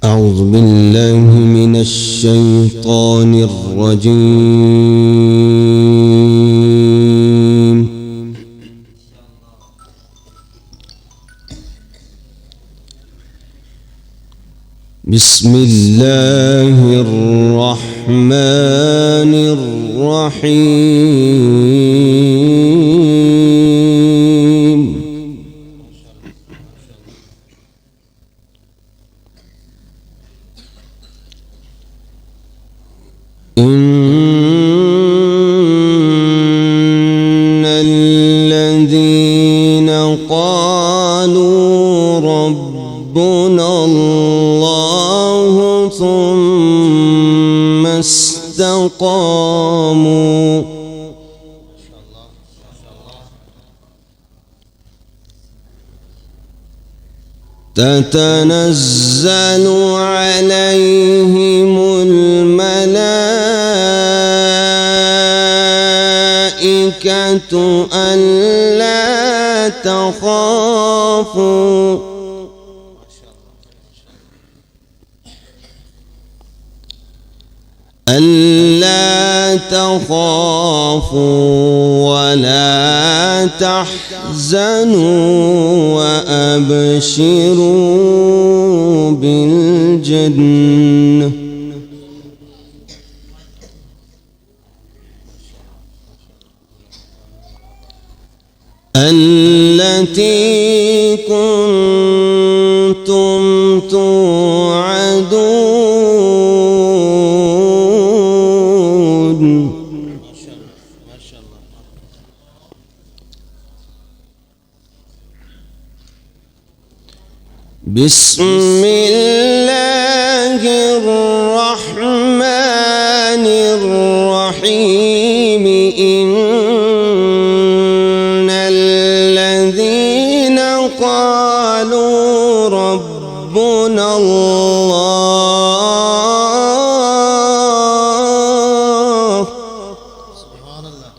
أعوذ بالله من الشيطان الرجيم. بسم الله الرحمن الرحيم. إن الذين قالوا ربنا الله ثم استقاموا تتنزل عليهم الملائكة ألا تخافوا ولا تحزنوا وأبشروا بالجنة التي كنتم توعدون. بسم الله الرحمن الرحيم. إن الذين قالوا ربنا الله سبحان الله.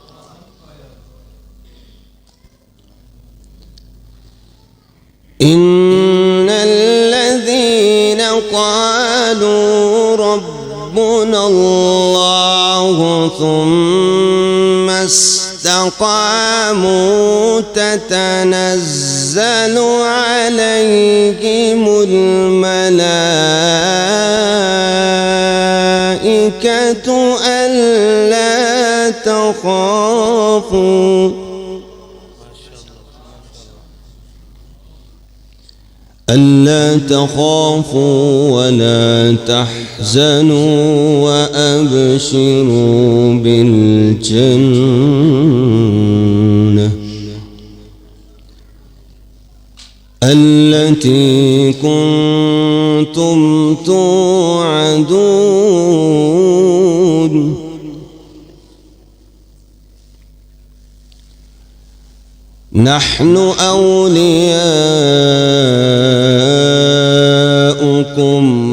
إن الذين قالوا ربنا الله ثم استقاموا تتنزل عليهم الملائكة ألا تخافوا ولا تحزنوا وأبشروا بالجنة التي كنتم توعدون. نحن أولياؤكم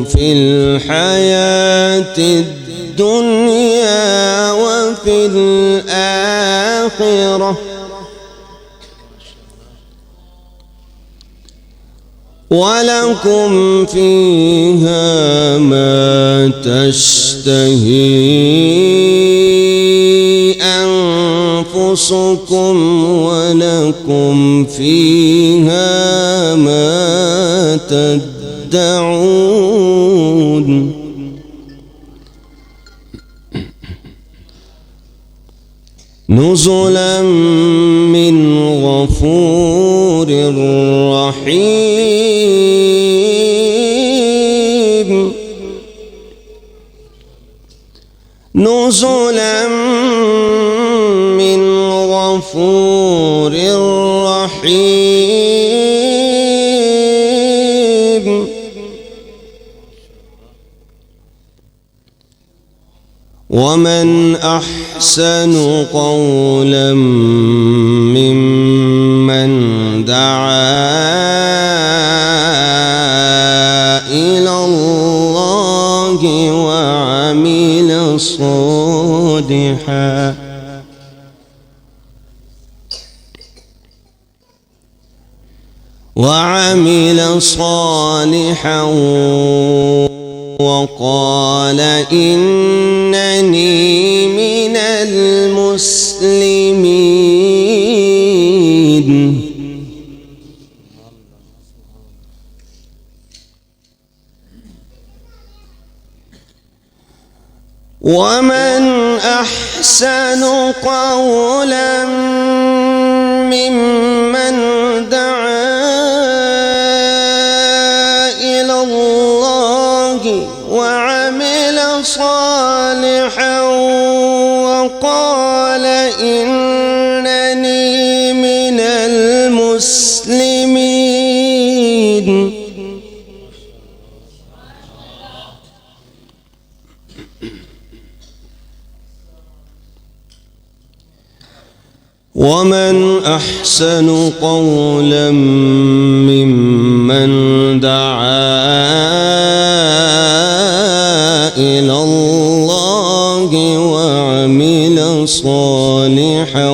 في الحياة الدنيا وفي الآخرة ولكم فيها ما تشتهي أنفسكم ولكم فيها ما تدعون. نزلا من غفور رحيم. نزلا من غفور رحيم. ومن أحسن قولا ممن دعا إلى الله وعمل صالحا وعمل صالحا وقال إنني من المسلمين. ومن أحسن قولا ممن دعا إلى الله وعمل صالحا وقال إنني من المسلمين. ومن أحسن قولا ممن دعا إلى الله وعمل صالحا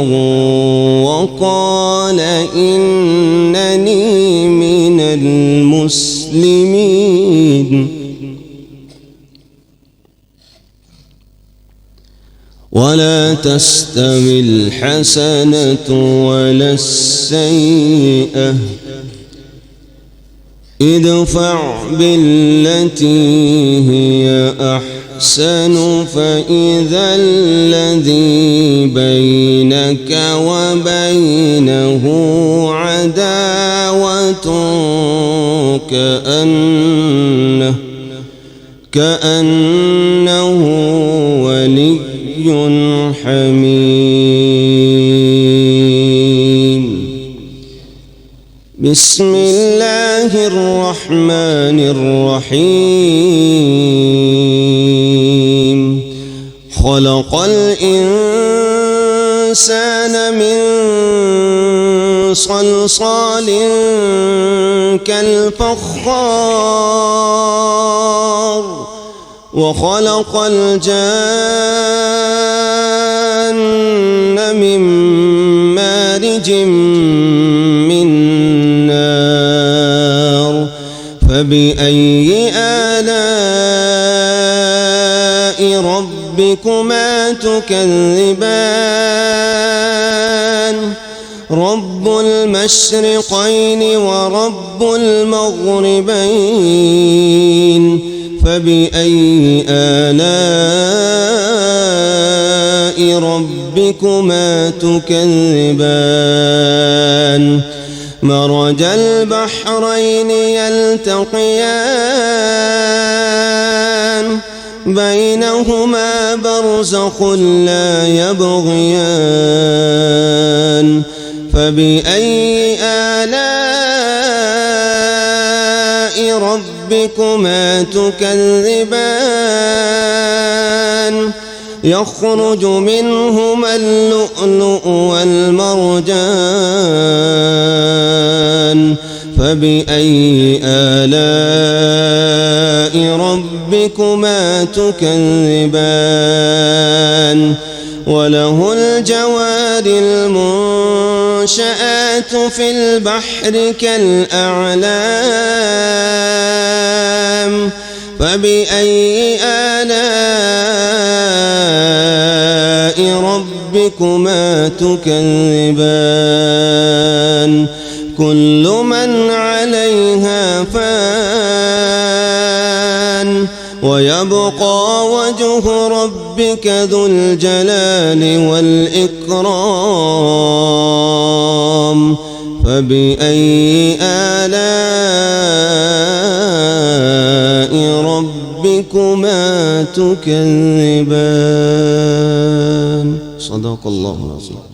وقال إنني من المسلمين. ولا تستوي الحسنة ولا السيئة ادفع بالتي هي أحسن فإذا الذي بينك وبينه عداوة كأنه ولي حميم. بسم الله الرحمن الرحيم. خلق الإنسان من صلصال كالفخار وخلق الجان من مارج من نار. فبأي آلاء ربكما تكذبان؟ رب المشرقين ورب المغربين. فبأي آلاء ربكما تكذبان؟ مرج البحرين يلتقيان بينهما برزخ لا يبغيان. فبأي آلاء ربكما تكذبان؟ يخرج منهما اللؤلؤ والمرجان. فبأي آلاء ربكما تكذبان؟ وله الجوار المنشآت في البحر كالأعلام. فبأي آلاء ربكما تكذبان؟ كل من عليها فان ويبقى وجه ربك ذو الجلال والإكرام. فبأي آلاء ربكما تكذبان؟ صدق الله العظيم.